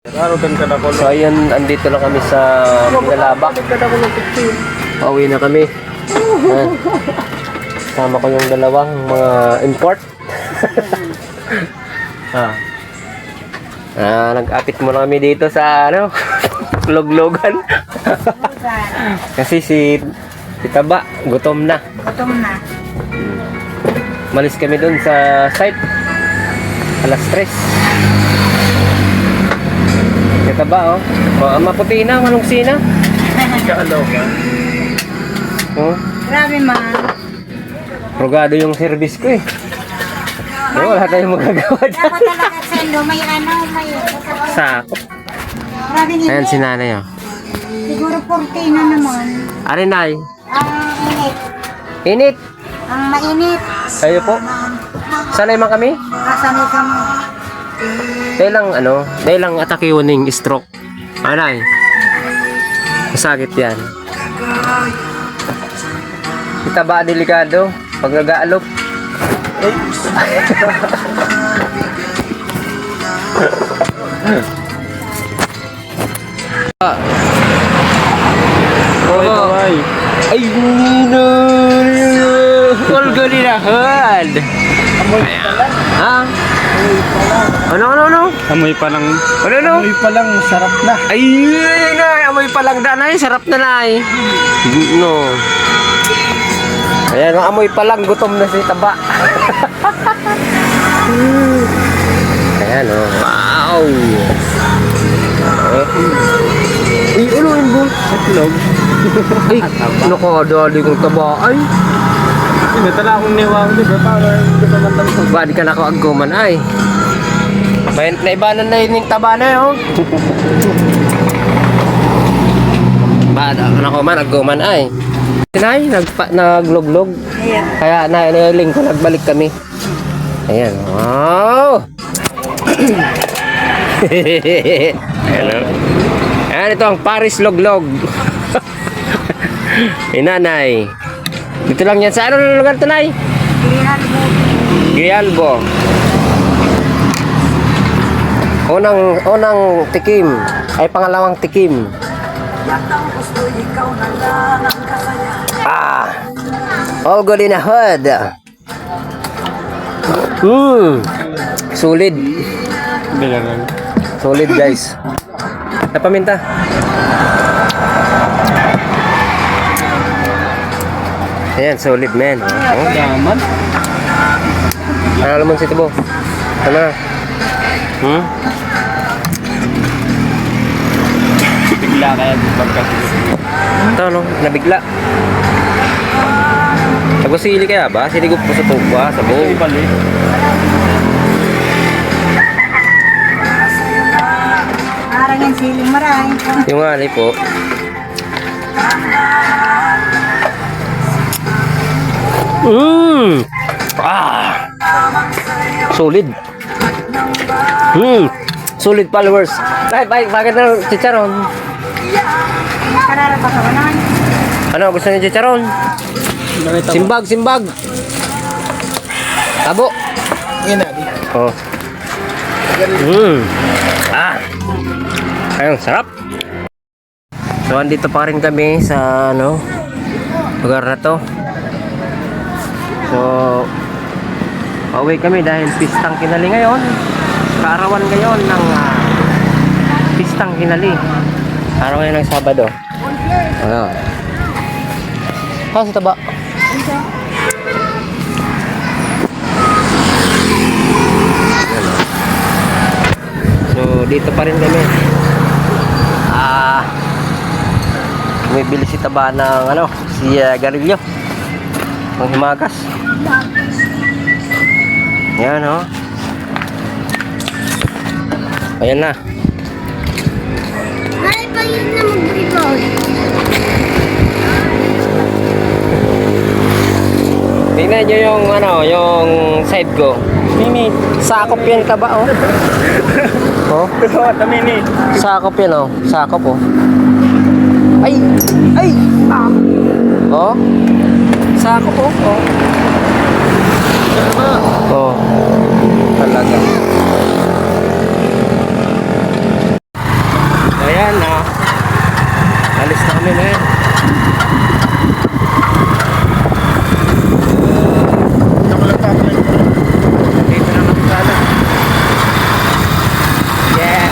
So ayun, andito na kami sa Binalabak. Pauwi na kami. Ayan. Kasama ko yung dalawang mga import. Nag-apit muna kami dito sa ano, loglogan. Kasi si Taba, gutom na. Gutom na. Malis kami dun sa site. Alas 3. Taba, oh. Maputi na, manungsi na. Kaalaw ka. Oh. Grabe ma. Rogado yung service ko eh. Wala tayong magagawa dyan. Dapat talaga sendo, may ano, may... Sako. Grabe hindi. Ayan si nanay, oh. Siguro 40 na naman. Arinay. Ang init. Init. Ang mainit. Kayo po. Sanay man kami. Kasanay ka mo. Dahil lang atake yung stroke. Anay. Masakit yan. Kita ba delikado? Pag nag-aalok. Ay, no. All good in a hood. Ha? Ano? Amoy pa lang. Ano? Amoy pa lang, sarap na. Ay, amoy pa lang danay. Sarap na nay. No. Ayan, amoy pa lang. Gutom na si Taba. Ayan, oh. Wow. Ay, ano yung bull? Itlog. Ay, nakadali kong Taba. Ay. Natala akong niwang, di ba? Para hindi pa man tayo. Badi ka na ako agguman ay. May naibanan na yung Taba na yun. Bada ka na ko man agguman ay. Sinay, nagloglog. Ayan. Kaya nailing ko, nagbalik kami. Ayan. Wow! Hello. Ayan, ito ang Paris Loglog. Inanay. Dito lang yan. Sa anong lugar ito, Nay? Grialbo. Unang tikim. Ay, pangalawang tikim. All good in a hood. Solid. Bilang. Solid, guys. Napaminta. Ayan, solid, man. Oh. Daman. Ano mo si Tibo? Ano? Bigla kaya pagkatulog. Ito, no? Nabigla. Nagwasili kaya ba? Sinigop po sa tukwa, sa buo. Ibalik. Parang yung siling maray. Yung alay po. Solid. Solid followers. Bakit na chicharon? Karara pa ka naman. Ano gusto niyo chicharon? Simbag. Tabo. Yan na, di. Oh. Ayun, sarap. So, andito pa rin kami sa lugar na to. So, pauwi kami dahil pistang Kinali ngayon. Kaarawan ngayon ng pistang Kinali. Araw ngayon ng Sabado. Ano? Sa Taba. So, dito pa rin kami. Bumibili si Taba ng si Garillo. Ang himagas. Yan, oh. Ayan na. Ay, pa yun na mag-record. Tingnan nyo yung side ko. Mini. Sakop yan, Taba, oh. Oh. Ito, mini. Sakop yan, oh. Sakop, oh. Ay! Oh. Sakop, oh. Oh. Talaga. huli na yan. Dito na kami sa ano. Yeah.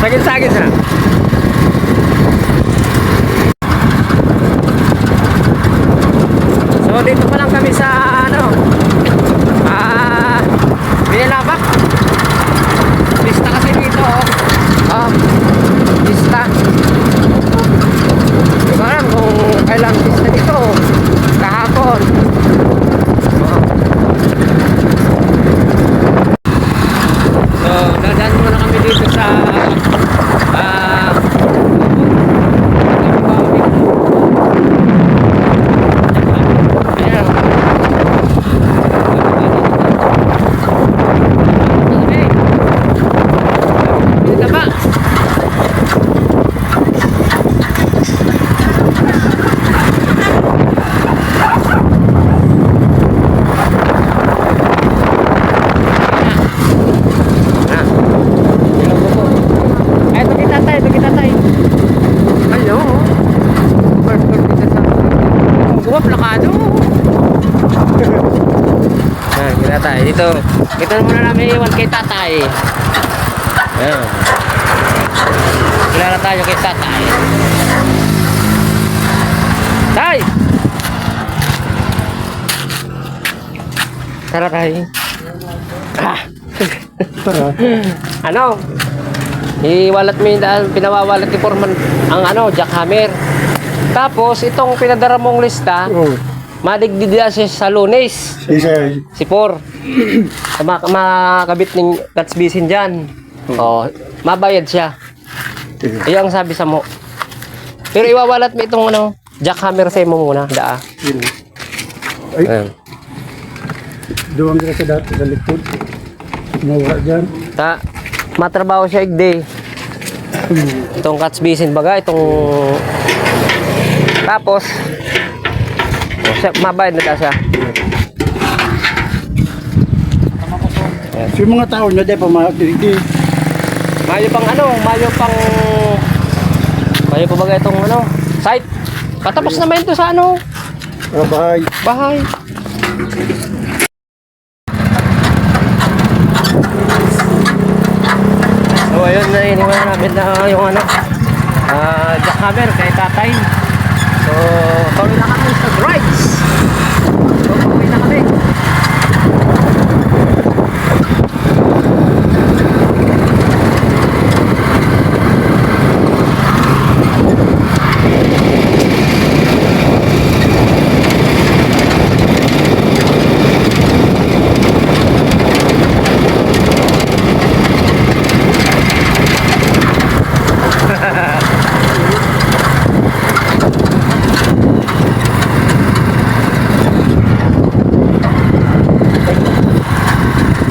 Sagit-sagit na. So dito pa lang kami sa ano, Binilabak. Pista kasi dito. Oh, pista. Di ba alam kung kailan pista dito? Kahapon. So dadaan muna kami dito sa dito. Ito muna namin iwan kay tatay. Ayan. Kilala tayo kay tatay. Tay! Tara tayo. Ah! Ano? Iwalat mo yung daan, pinawawalat ni Foreman ang ano, jackhammer. Tapos, itong pinadara mong lista, madigdid siya sa Lunes. Si Por. Makakabit ng katsbisin dyan. Oh, mabayad siya. Iyon ang sabi sa mo. Pero iwawalat mo itong ano, jackhammer sa mo muna, daa. Ayan. Doon ka sa dati sa likod. Mawala dyan. Matrabaho siya igday. Itong katsbisin baga, itong tapos mabayad na siya. So yung mga tao na di pa makikinig. Mayo pang baga itong ano, site. Patapos naman ito sa ano, Bahay. bahay. So ayun na iniwan namin na yung ano, jackhammer kay tatay. So pauwi na kami sa rides. So pauwi na kami.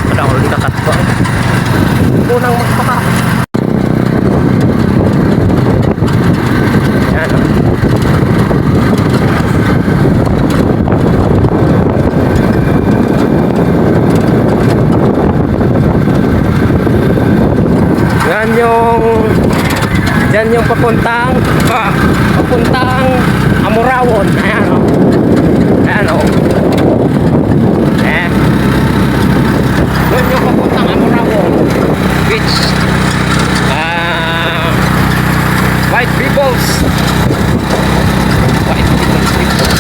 Wala ko rin kakat ko. Unang magpaka. Yan. Yan yung papuntang Amurawon. Ayan o. Ayan o. Doon yung papuntang Amurawon Beach. White Peoples. White Peoples people.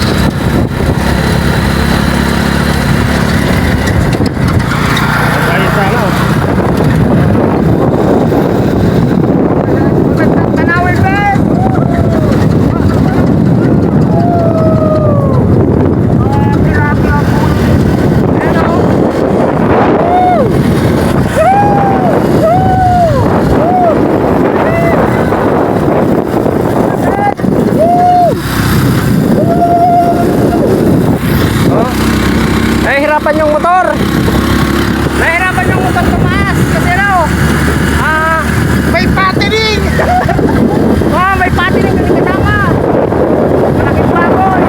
Tayo sa ano? Tanawin ba? Nahihirapan yung motor. Nahihirapan yung motor tumaas. Kasi ano, may patinin. May patinin yung kasama. Malaking bagoy.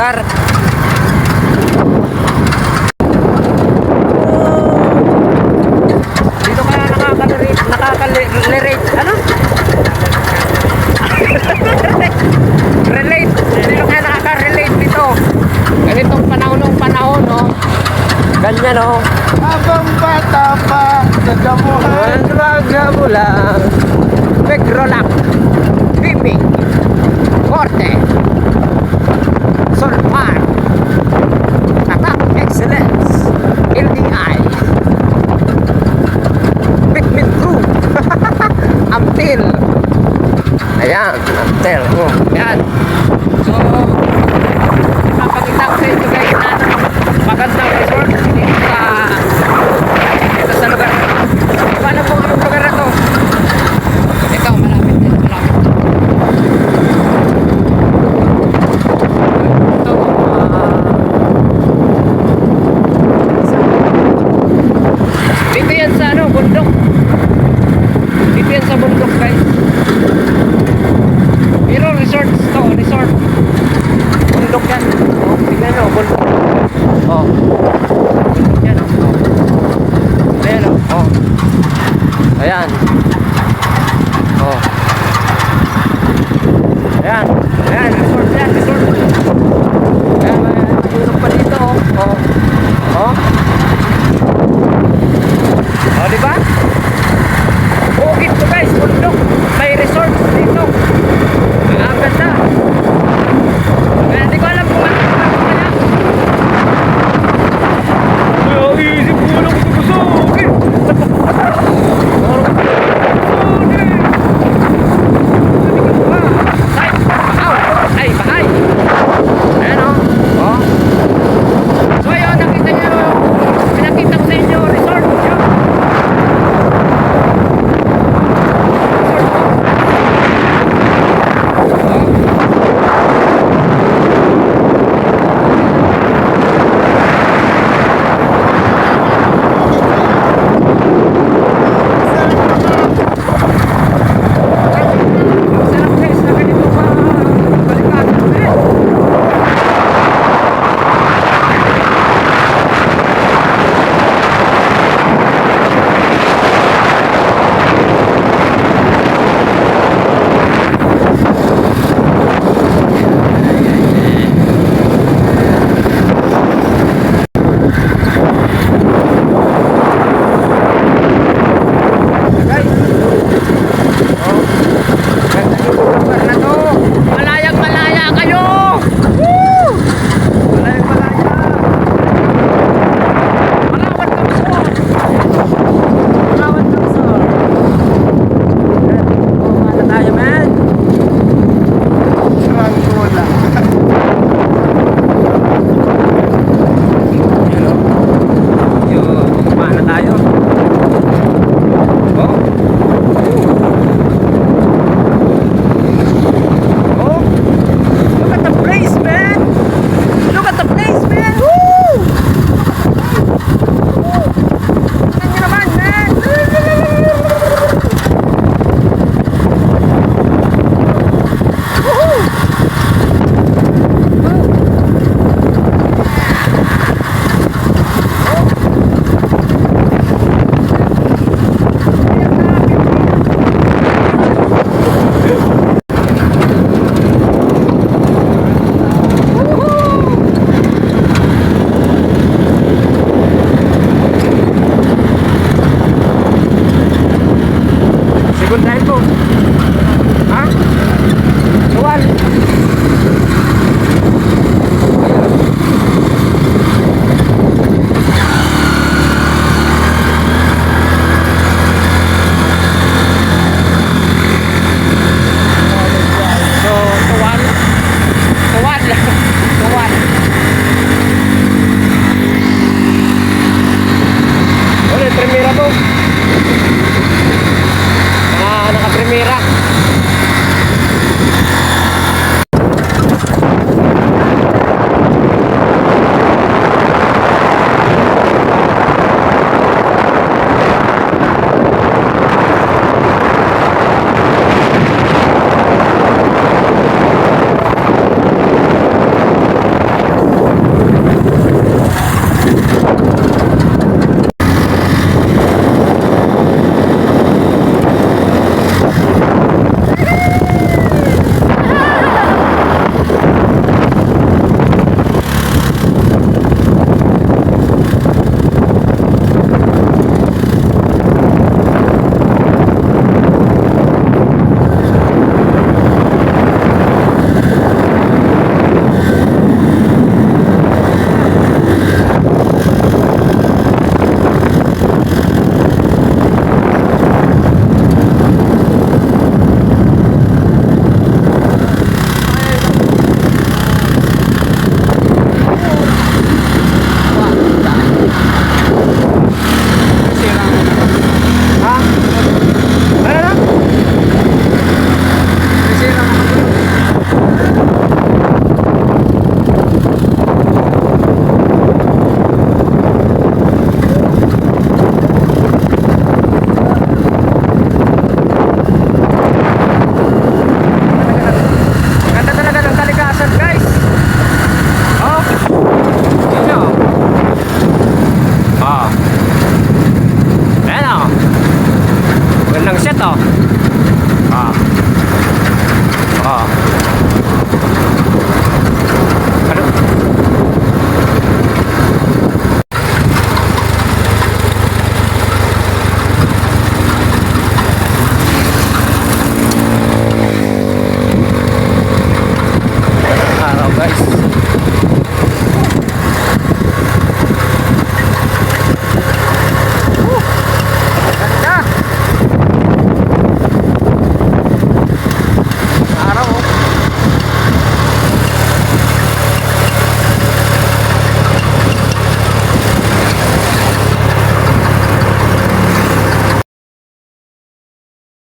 lugar. Dito kaya nakaka-relate, ano? Relate. Dito kaya nakaka-relate dito. Ganitong panahon, no? Ganyan, no? Habang bata pa, nagamuhan. Ang raga mo lang. Pegrolac. Bimbing. Forte. Solpar. Attack Excellence. LDI. Pikmin Crew. Amtil. Ayan, Amtil. Oh, ayan.